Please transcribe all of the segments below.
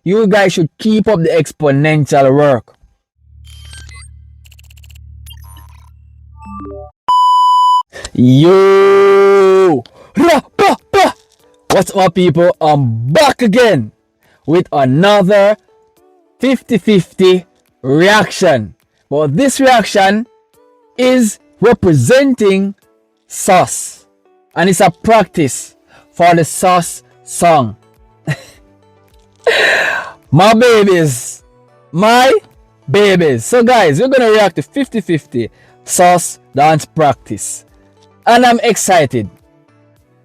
You guys should keep up the exponential work. Yo! What's up, people? I'm back again with another 50-50 reaction. But this reaction is representing SOS, and it's a practice for the SOS song. My babies, my babies. So guys, we're gonna react to 50-50 SOS dance practice, and I'm excited.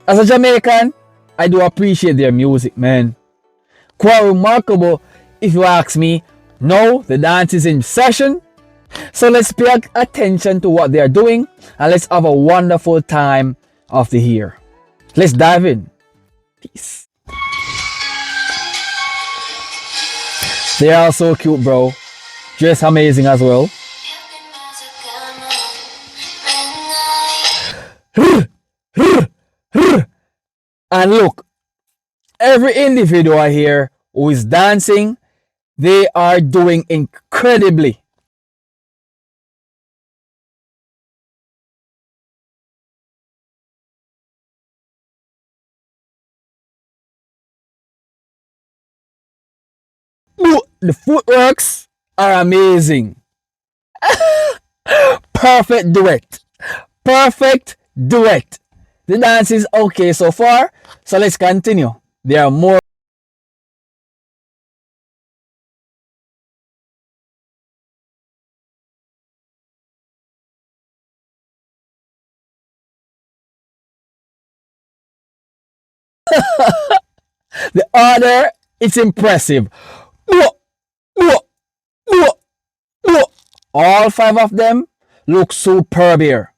As a Jamaican, I do appreciate their music, man. Quite remarkable if you ask me. Now the dance is in session, so let's pay attention to what they are doing and let's have a wonderful time of the year. Let's dive in. Peace. They are so cute, bro. Just amazing as well. And look, every individual here who is dancing, they are doing incredibly. The footworks are amazing. Perfect duet. Perfect duet. The dance is okay so far, so let's continue. There are more. The order, it's impressive. All five of them look superb here.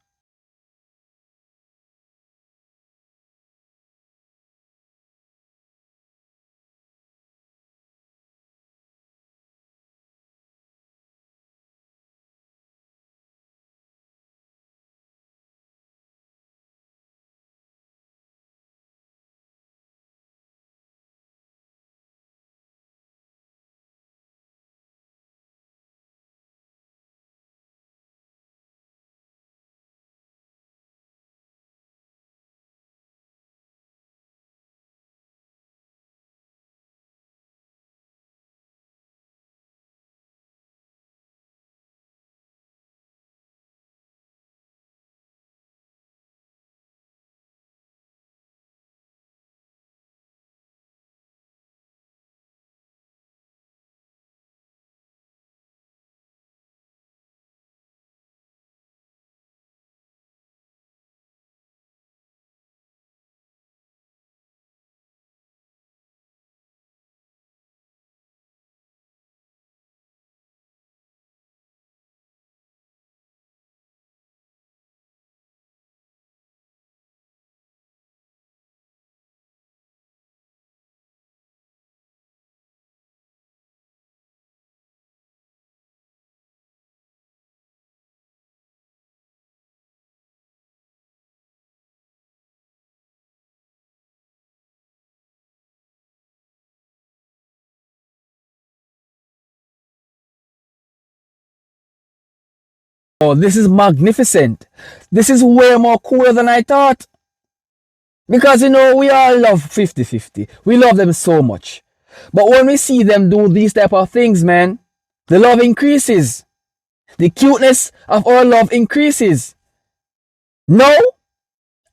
Oh, this is magnificent. This is way more cooler than I thought. Because we all love 50-50. We love them so much. But when we see them do these type of things, man, the love increases. The cuteness of our love increases. Now,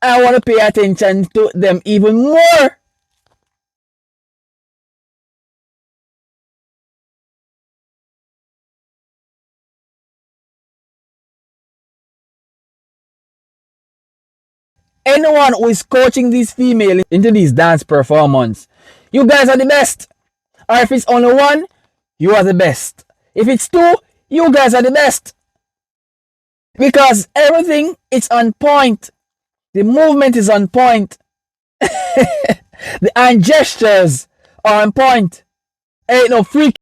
I want to pay attention to them even more. Anyone who is coaching these females into these dance performance, you guys are the best. Or if it's only one, you are the best. If it's two, you guys are the best. Because everything is on point. The movement is on point. The hand gestures are on point. Ain't no freak.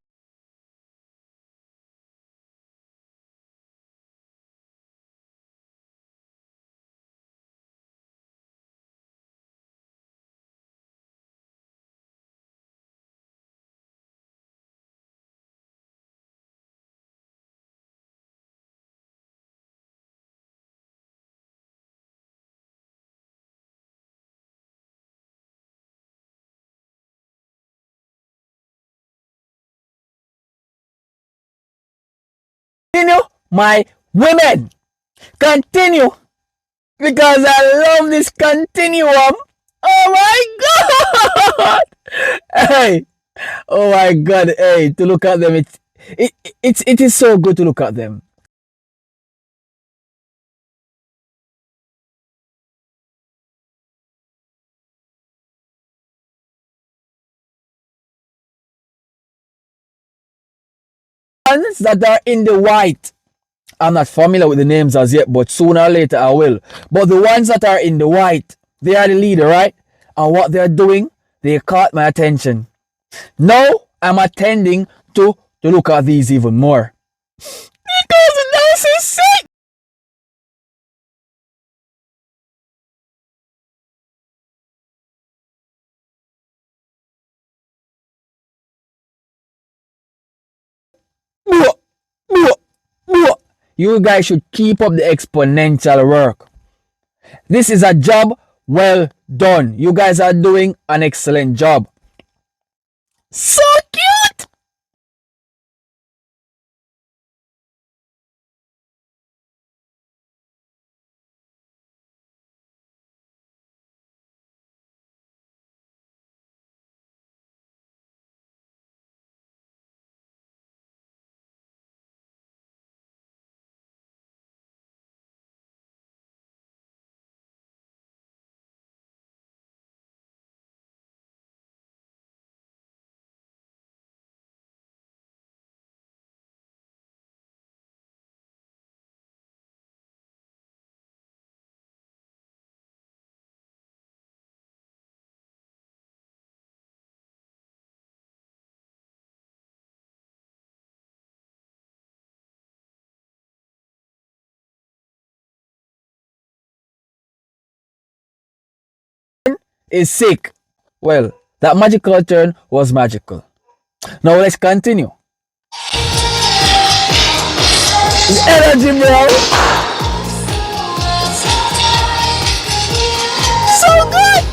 Continue, my women. Continue. Because I love this continuum. Oh my God. Hey. Oh my God. Hey, to look at them, it is so good to look at them. Ones that are in the white, I'm not familiar with the names as yet, but sooner or later I will. But the ones that are in the white, they are the leader, right? And what they're doing, they caught my attention. Now I'm attending to look at these even more. Because the dance is sick. You guys should keep up the exponential work. This is a job well done. You guys are doing an excellent job. So cute! Is sick. Well, that magical turn was magical. Now let's continue. Energy, bro. So good.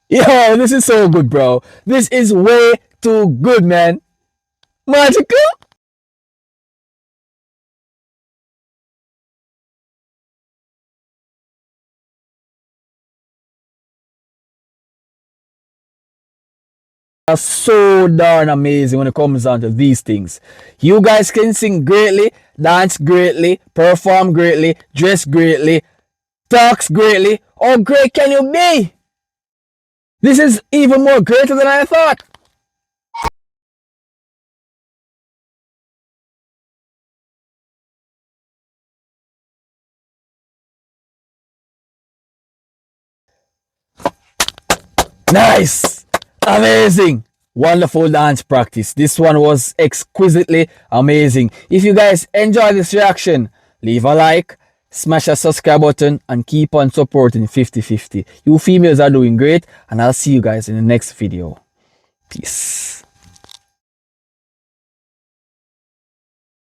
Yo, this is so good, bro. This is way too good, man. Magical. Are so darn amazing when it comes down to these things. You guys can sing greatly, dance greatly, perform greatly, dress greatly, talks greatly. How great can you be? This is even more greater than I thought. Nice! Amazing! Wonderful dance practice. This one was exquisitely amazing. If you guys enjoy this reaction, leave a like, smash a subscribe button, and keep on supporting 50/50. You females are doing great, and I'll see you guys in the next video. Peace.